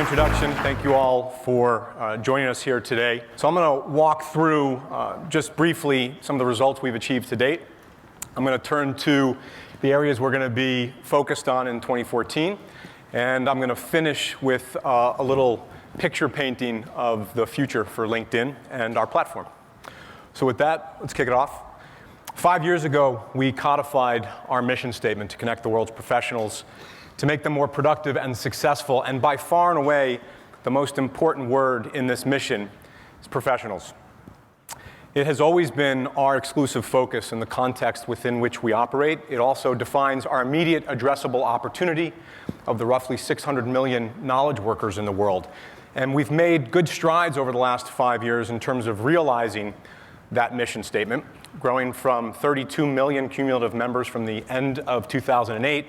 introduction. Thank you all for joining us here today. So I'm going to walk through just briefly some of the results we've achieved to date. I'm going to turn to the areas we're going to be focused on in 2014. And I'm going to finish with a little picture painting of the future for LinkedIn and our platform. So with that, let's kick it off. 5 years ago, we codified our mission statement to connect the world's professionals, to make them more productive and successful. And by far and away, the most important word in this mission is professionals. It has always been our exclusive focus in the context within which we operate. It also defines our immediate addressable opportunity of the roughly 600 million knowledge workers in the world. And we've made good strides over the last 5 years in terms of realizing that mission statement, growing from 32 million cumulative members from the end of 2008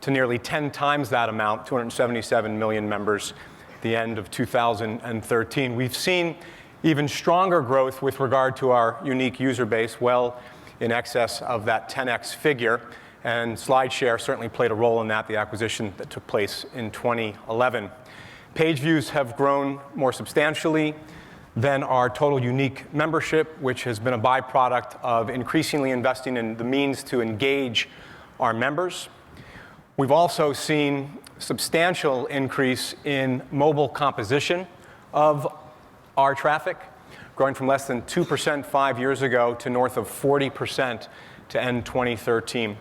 to nearly 10 times that amount, 277 million members, at the end of 2013. We've seen even stronger growth with regard to our unique user base, well in excess of that 10x figure. And SlideShare certainly played a role in that, the acquisition that took place in 2011. Page views have grown more substantially than our total unique membership, which has been a byproduct of increasingly investing in the means to engage our members. We've also seen substantial increase in mobile composition of our traffic, growing from less than 2% 5 years ago to north of 40% to end 2013.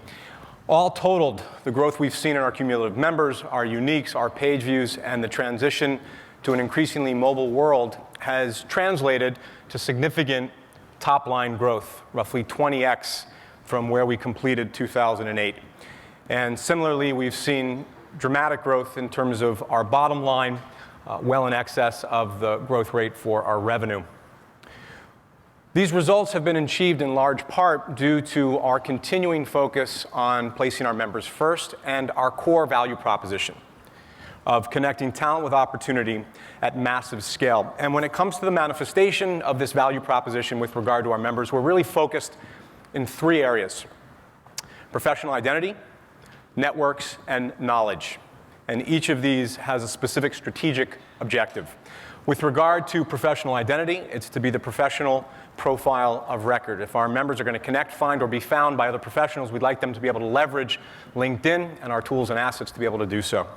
All totaled, the growth we've seen in our cumulative members, our uniques, our page views, and the transition to an increasingly mobile world has translated to significant top-line growth, roughly 20x from where we completed 2008. And similarly, we've seen dramatic growth in terms of our bottom line, well in excess of the growth rate for our revenue. These results have been achieved in large part due to our continuing focus on placing our members first and our core value proposition of connecting talent with opportunity at massive scale. And when it comes to the manifestation of this value proposition with regard to our members, we're really focused in three areas: professional identity, networks, and knowledge. And each of these has a specific strategic objective. With regard to professional identity, it's to be the professional profile of record. If our members are going to connect, find, or be found by other professionals, we'd like them to be able to leverage LinkedIn and our tools and assets to be able to do so.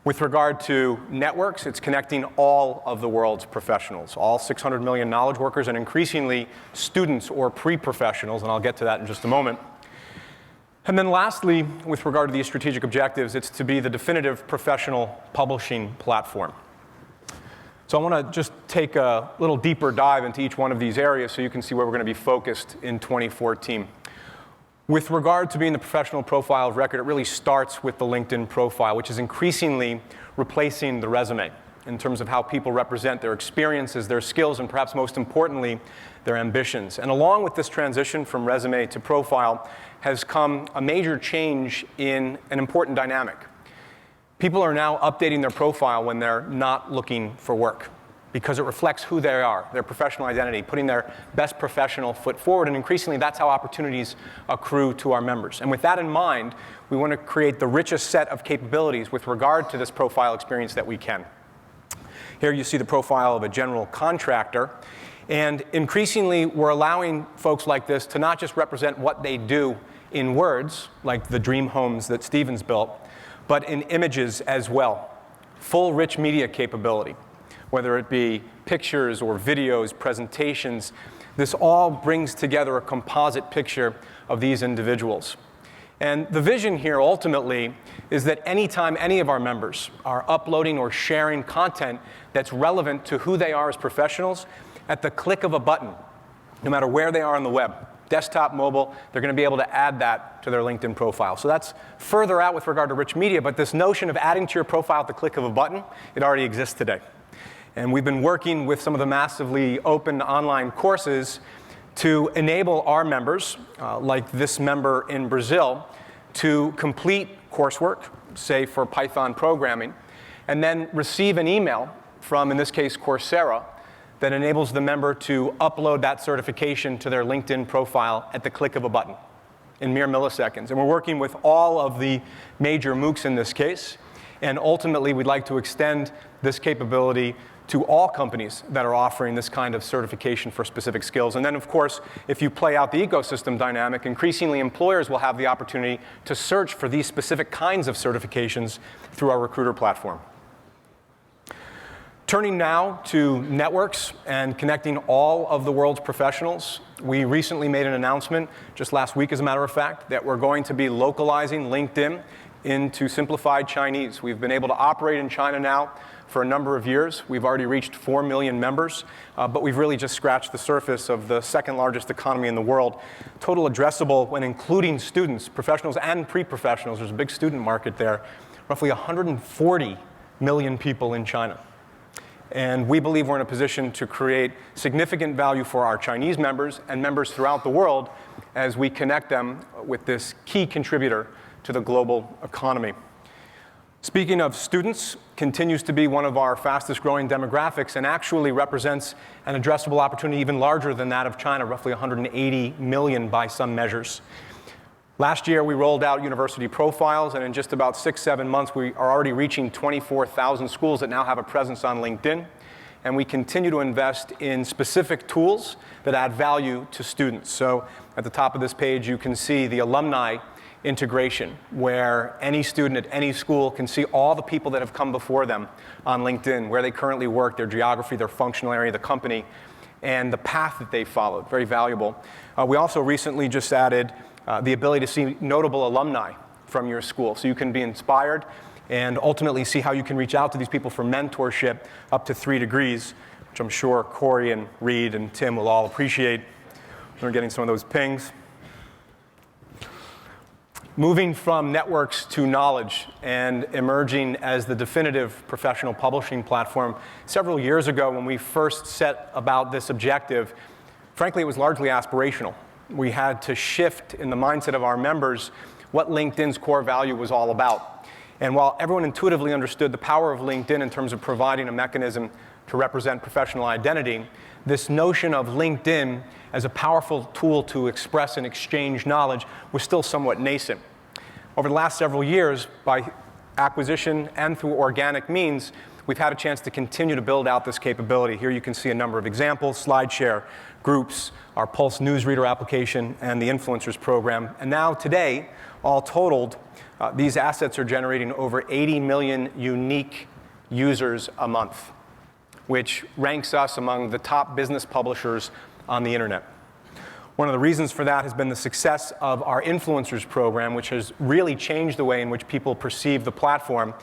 With regard to networks, it's connecting all of the world's professionals, all 600 million knowledge workers, and increasingly students or pre-professionals, and I'll get to that in just a moment. And then lastly, with regard to these strategic objectives, it's to be the definitive professional publishing platform. So I want to just take a little deeper dive into each one of these areas so you can see where we're going to be focused in 2014. With regard to being the professional profile of record, it really starts with the LinkedIn profile, which is increasingly replacing the resume in terms of how people represent their experiences, their skills, and perhaps most importantly, their ambitions. And along with this transition from resume to profile has come a major change in an important dynamic. People are now updating their profile when they're not looking for work because it reflects who they are, their professional identity, putting their best professional foot forward, and increasingly that's how opportunities accrue to our members. And with that in mind, we want to create the richest set of capabilities with regard to this profile experience that we can. Here you see the profile of a general contractor. And increasingly, we're allowing folks like this to not just represent what they do in words, like the dream homes that Stevens built, but in images as well. Full rich media capability, whether it be pictures or videos, presentations. This all brings together a composite picture of these individuals. And the vision here ultimately is that anytime any of our members are uploading or sharing content that's relevant to who they are as professionals, at the click of a button, no matter where they are on the web, desktop, mobile, they're going to be able to add that to their LinkedIn profile. So that's further out with regard to rich media, but this notion of adding to your profile at the click of a button, it already exists today. And we've been working with some of the massively open online courses to enable our members, like this member in Brazil, to complete coursework, say for Python programming, and then receive an email from, in this case, Coursera, that enables the member to upload that certification to their LinkedIn profile at the click of a button in mere milliseconds. And we're working with all of the major MOOCs in this case. And ultimately, we'd like to extend this capability to all companies that are offering this kind of certification for specific skills. And then, of course, if you play out the ecosystem dynamic, increasingly employers will have the opportunity to search for these specific kinds of certifications through our recruiter platform. Turning now to networks and connecting all of the world's professionals, we recently made an announcement, just last week as a matter of fact, that we're going to be localizing LinkedIn into simplified Chinese. We've been able to operate in China now for a number of years. We've already reached 4 million members, but we've really just scratched the surface of the second largest economy in the world. Total addressable, when including students, professionals and pre-professionals, there's a big student market there, roughly 140 million people in China. And we believe we're in a position to create significant value for our Chinese members and members throughout the world as we connect them with this key contributor to the global economy. Speaking of students, continues to be one of our fastest growing demographics and actually represents an addressable opportunity even larger than that of China, roughly 180 million by some measures. Last year, we rolled out university profiles, and in just about 6-7 months, we are already reaching 24,000 schools that now have a presence on LinkedIn. And we continue to invest in specific tools that add value to students. So at the top of this page, you can see the alumni integration, where any student at any school can see all the people that have come before them on LinkedIn, where they currently work, their geography, their functional area, the company, and the path that they followed. Very valuable. We also recently just added the ability to see notable alumni from your school. So you can be inspired and ultimately see how you can reach out to these people for mentorship up to 3 degrees, which I'm sure Corey and Reed and Tim will all appreciate. We're getting some of those pings. Moving from networks to knowledge and emerging as the definitive professional publishing platform. Several years ago, when we first set about this objective, frankly, it was largely aspirational. We had to shift in the mindset of our members what LinkedIn's core value was all about. And while everyone intuitively understood the power of LinkedIn in terms of providing a mechanism to represent professional identity, this notion of LinkedIn as a powerful tool to express and exchange knowledge was still somewhat nascent. Over the last several years, by acquisition and through organic means, we've had a chance to continue to build out this capability. Here you can see a number of examples: SlideShare, Groups, our Pulse newsreader application, and the Influencers program. And now today, all totaled, these assets are generating over 80 million unique users a month, which ranks us among the top business publishers on the internet. One of the reasons for that has been the success of our Influencers program, which has really changed the way in which people perceive the platform.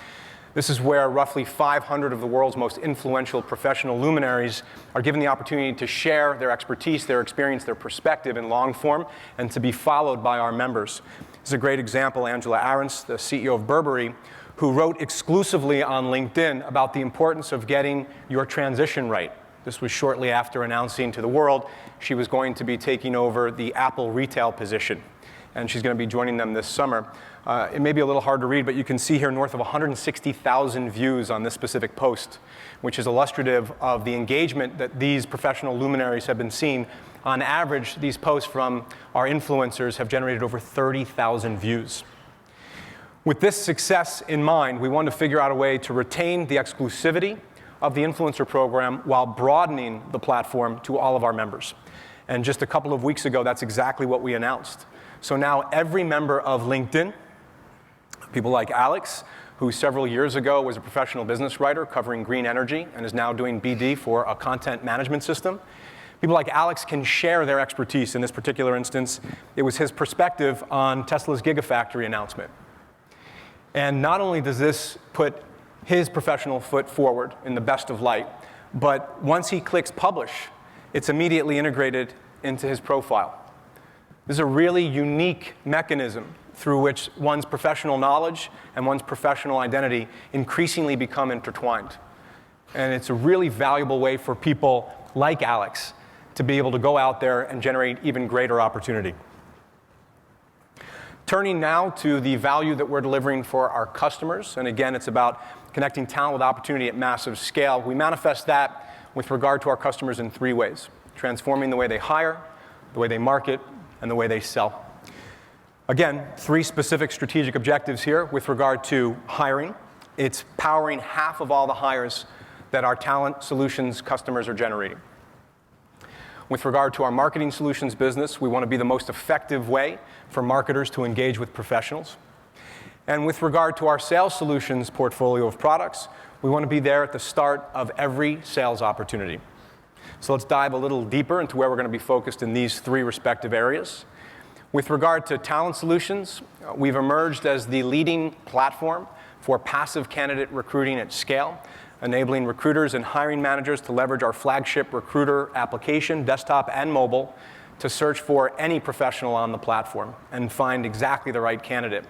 This is where roughly 500 of the world's most influential professional luminaries are given the opportunity to share their expertise, their experience, their perspective in long form, and to be followed by our members. This is a great example. Angela Ahrendts, the CEO of Burberry, who wrote exclusively on LinkedIn about the importance of getting your transition right. This was shortly after announcing to the world she was going to be taking over the Apple retail position, and she's going to be joining them this summer. It may be a little hard to read, but you can see here north of 160,000 views on this specific post, which is illustrative of the engagement that these professional luminaries have been seeing. On average, these posts from our influencers have generated over 30,000 views. With this success in mind, we wanted to figure out a way to retain the exclusivity of the influencer program while broadening the platform to all of our members. And just a couple of weeks ago, that's exactly what we announced. So now every member of LinkedIn, people like Alex, who several years ago was a professional business writer covering green energy and is now doing BD for a content management system, people like Alex can share their expertise. In this particular instance, it was his perspective on Tesla's Gigafactory announcement. And not only does this put his professional foot forward in the best of light, but once he clicks publish, it's immediately integrated into his profile. This is a really unique mechanism through which one's professional knowledge and one's professional identity increasingly become intertwined. And it's a really valuable way for people like Alex to be able to go out there and generate even greater opportunity. Turning now to the value that we're delivering for our customers, and again, it's about connecting talent with opportunity at massive scale. We manifest that with regard to our customers in 3 ways: transforming the way they hire, the way they market, and the way they sell. Again, 3 specific strategic objectives here with regard to hiring. It's powering half of all the hires that our talent solutions customers are generating. With regard to our marketing solutions business, we want to be the most effective way for marketers to engage with professionals. And with regard to our sales solutions portfolio of products, we want to be there at the start of every sales opportunity. So let's dive a little deeper into where we're going to be focused in these three respective areas. With regard to talent solutions, we've emerged as the leading platform for passive candidate recruiting at scale, enabling recruiters and hiring managers to leverage our flagship recruiter application, desktop and mobile, to search for any professional on the platform and find exactly the right candidate.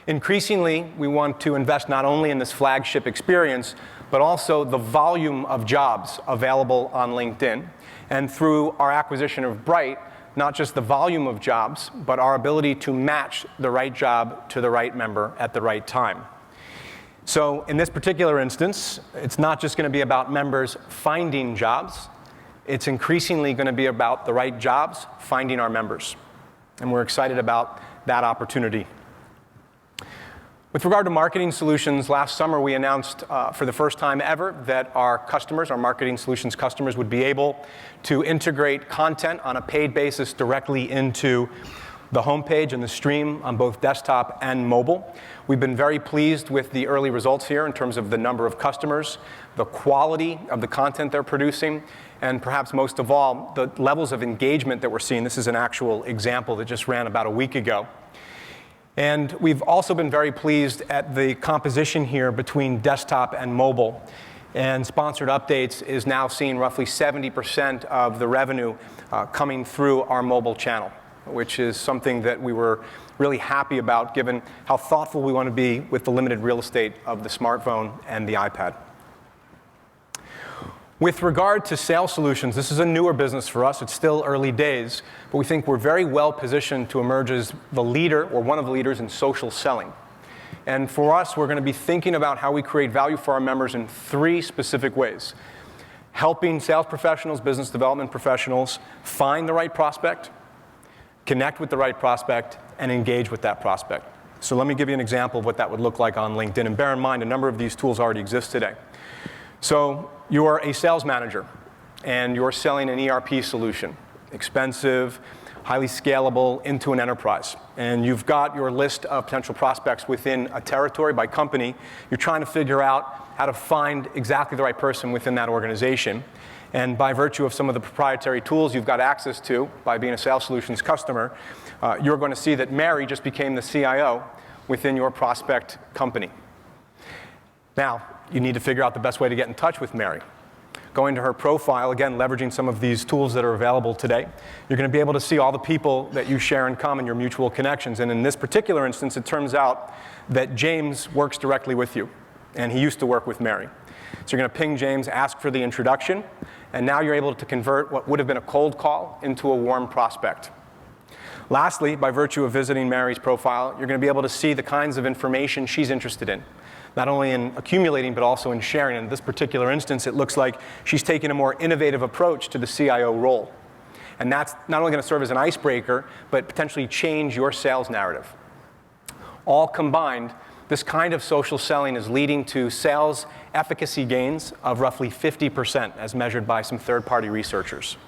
Increasingly, we want to invest not only in this flagship experience, but also the volume of jobs available on LinkedIn. And through our acquisition of Bright, not just the volume of jobs, but our ability to match the right job to the right member at the right time. So in this particular instance, it's not just going to be about members finding jobs. It's increasingly going to be about the right jobs finding our members. And we're excited about that opportunity. With regard to marketing solutions, last summer we announced for the first time ever that our customers, our marketing solutions customers, would be able to integrate content on a paid basis directly into the homepage and the stream on both desktop and mobile. We've been very pleased with the early results here in terms of the number of customers, the quality of the content they're producing, and perhaps most of all, the levels of engagement that we're seeing. This is an actual example that just ran about a week ago. And we've also been very pleased at the composition here between desktop and mobile. And sponsored updates is now seeing roughly 70% of the revenue coming through our mobile channel, which is something that we were really happy about given how thoughtful we want to be with the limited real estate of the smartphone and the iPad. With regard to sales solutions, this is a newer business for us. It's still early days, but we think we're very well positioned to emerge as the leader or one of the leaders in social selling. And for us, we're going to be thinking about how we create value for our members in three specific ways. Helping sales professionals, business development professionals find the right prospect, connect with the right prospect, and engage with that prospect. So let me give you an example of what that would look like on LinkedIn. And bear in mind, a number of these tools already exist today. So you're a sales manager, and you're selling an ERP solution, expensive, highly scalable, into an enterprise. And you've got your list of potential prospects within a territory by company. You're trying to figure out how to find exactly the right person within that organization. And by virtue of some of the proprietary tools you've got access to by being a sales solutions customer, you're going to see that Mary just became the CIO within your prospect company. Now, you need to figure out the best way to get in touch with Mary. Going to her profile, again, leveraging some of these tools that are available today, you're going to be able to see all the people that you share in common, your mutual connections. And in this particular instance, it turns out that James works directly with you, and he used to work with Mary. So you're going to ping James, ask for the introduction, and now you're able to convert what would have been a cold call into a warm prospect. Lastly, by virtue of visiting Mary's profile, you're going to be able to see the kinds of information she's interested in, not only in accumulating, but also in sharing. In this particular instance, it looks like she's taking a more innovative approach to the CIO role. And that's not only going to serve as an icebreaker, but potentially change your sales narrative. All combined, this kind of social selling is leading to sales efficacy gains of roughly 50% as measured by some third-party researchers.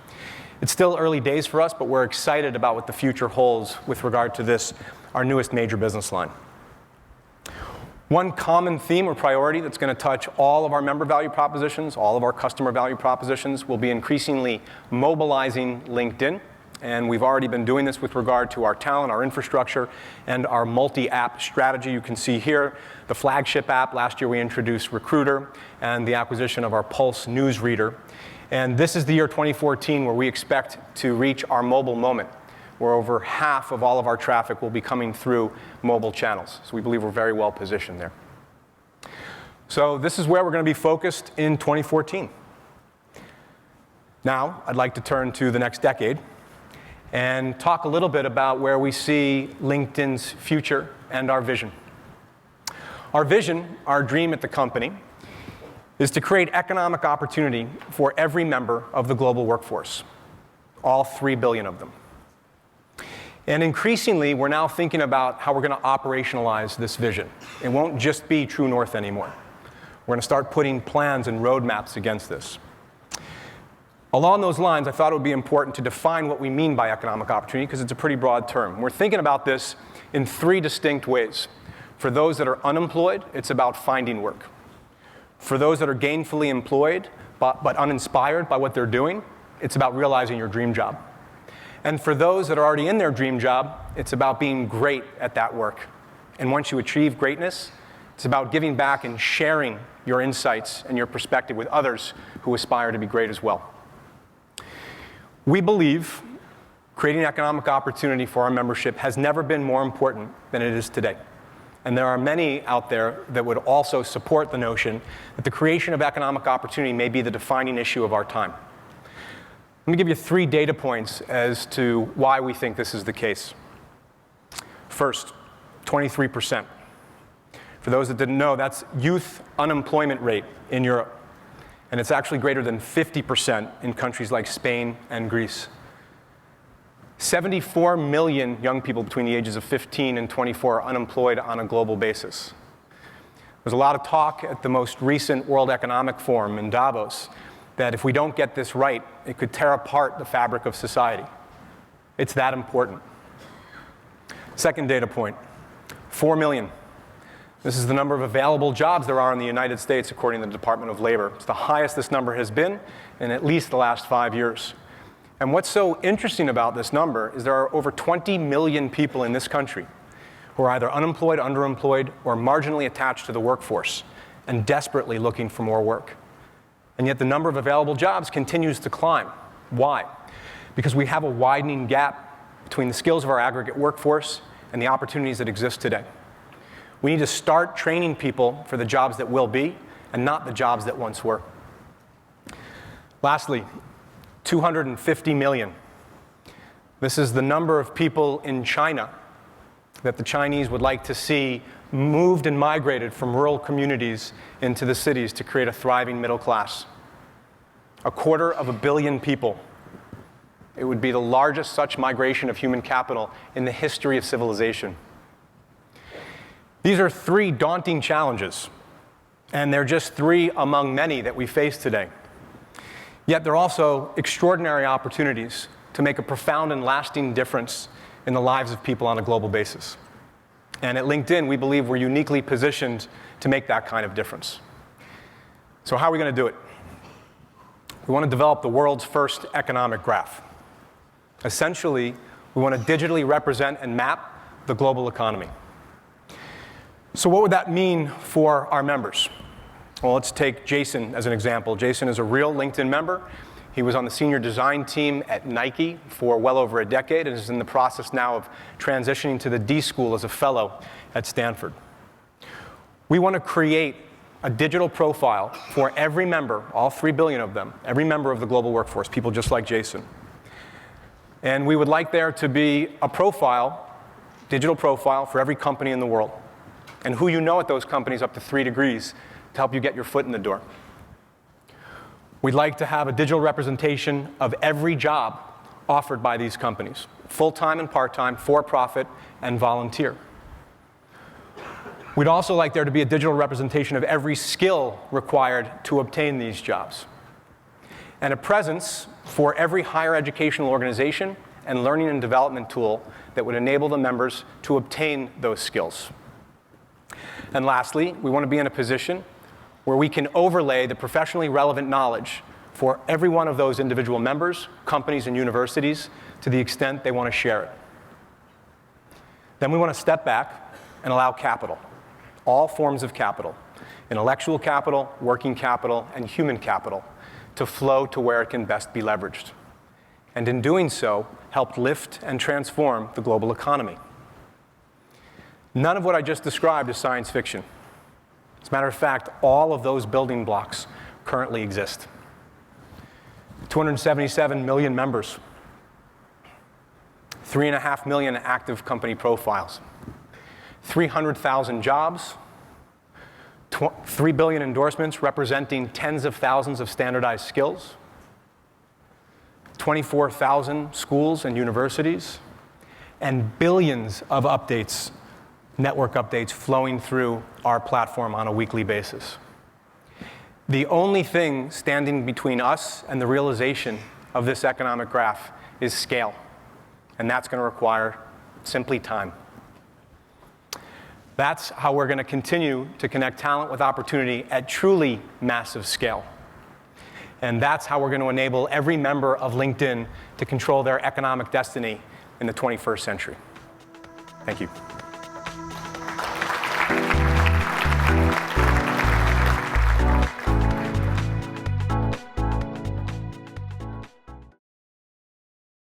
It's still early days for us, but we're excited about what the future holds with regard to this, our newest major business line. One common theme or priority that's going to touch all of our member value propositions, all of our customer value propositions, will be increasingly mobilizing LinkedIn. And we've already been doing this with regard to our talent, our infrastructure, and our multi-app strategy. You can see here the flagship app. Last year we introduced Recruiter and the acquisition of our Pulse newsreader. And this is the year 2014 where we expect to reach our mobile moment, where over half of all of our traffic will be coming through mobile channels. So we believe we're very well positioned there. So this is where we're going to be focused in 2014. Now, I'd like to turn to the next decade and talk a little bit about where we see LinkedIn's future and our vision. Our vision, our dream at the company, is to create economic opportunity for every member of the global workforce, all 3 billion of them. And increasingly, we're now thinking about how we're going to operationalize this vision. It won't just be True North anymore. We're going to start putting plans and roadmaps against this. Along those lines, I thought it would be important to define what we mean by economic opportunity, because it's a pretty broad term. We're thinking about this in three distinct ways. For those that are unemployed, it's about finding work. For those that are gainfully employed but uninspired by what they're doing, it's about realizing your dream job. And for those that are already in their dream job, it's about being great at that work. And once you achieve greatness, it's about giving back and sharing your insights and your perspective with others who aspire to be great as well. We believe creating economic opportunity for our membership has never been more important than it is today. And there are many out there that would also support the notion that the creation of economic opportunity may be the defining issue of our time. Let me give you 3 data points as to why we think this is the case. First, 23%. For those that didn't know, that's youth unemployment rate in Europe. And it's actually greater than 50% in countries like Spain and Greece. 74 million young people between the ages of 15 and 24 are unemployed on a global basis. There's a lot of talk at the most recent World Economic Forum in Davos that if we don't get this right, it could tear apart the fabric of society. It's that important. Second data point, 4 million. This is the number of available jobs there are in the United States, according to the Department of Labor. It's the highest this number has been in at least the last 5 years. And what's so interesting about this number is there are over 20 million people in this country who are either unemployed, underemployed, or marginally attached to the workforce and desperately looking for more work. And yet the number of available jobs continues to climb. Why? Because we have a widening gap between the skills of our aggregate workforce and the opportunities that exist today. We need to start training people for the jobs that will be and not the jobs that once were. Lastly, 250 million. This is the number of people in China that the Chinese would like to see moved and migrated from rural communities into the cities to create a thriving middle class. 250 million people. It would be the largest such migration of human capital in the history of civilization. These are 3 daunting challenges, and they're just 3 among many that we face today. Yet they're also extraordinary opportunities to make a profound and lasting difference in the lives of people on a global basis. And at LinkedIn, we believe we're uniquely positioned to make that kind of difference. So how are we going to do it? We want to develop the world's first economic graph. Essentially, we want to digitally represent and map the global economy. So what would that mean for our members? Well, let's take Jason as an example. Jason is a real LinkedIn member. He was on the senior design team at Nike for well over a decade and is in the process now of transitioning to the D School as a fellow at Stanford. We want to create a digital profile for every member, all 3 billion of them, every member of the global workforce, people just like Jason. And we would like there to be a profile, digital profile for every company in the world, and who you know at those companies up to 3 degrees to help you get your foot in the door. We'd like to have a digital representation of every job offered by these companies, full-time and part-time, for-profit, and volunteer. We'd also like there to be a digital representation of every skill required to obtain these jobs, and a presence for every higher educational organization and learning and development tool that would enable the members to obtain those skills. And lastly, we want to be in a position where we can overlay the professionally relevant knowledge for every one of those individual members, companies, and universities to the extent they want to share it. Then we want to step back and allow capital, all forms of capital, intellectual capital, working capital, and human capital, to flow to where it can best be leveraged. And in doing so, help lift and transform the global economy. None of what I just described is science fiction. As a matter of fact, all of those building blocks currently exist. 277 million members, 3.5 million active company profiles, 300,000 jobs, 3 billion endorsements representing tens of thousands of standardized skills, 24,000 schools and universities, and billions of updates, network updates, flowing through our platform on a weekly basis. The only thing standing between us and the realization of this economic graph is scale, and that's going to require simply time. That's how we're going to continue to connect talent with opportunity at truly massive scale. And that's how we're going to enable every member of LinkedIn to control their economic destiny in the 21st century. Thank you.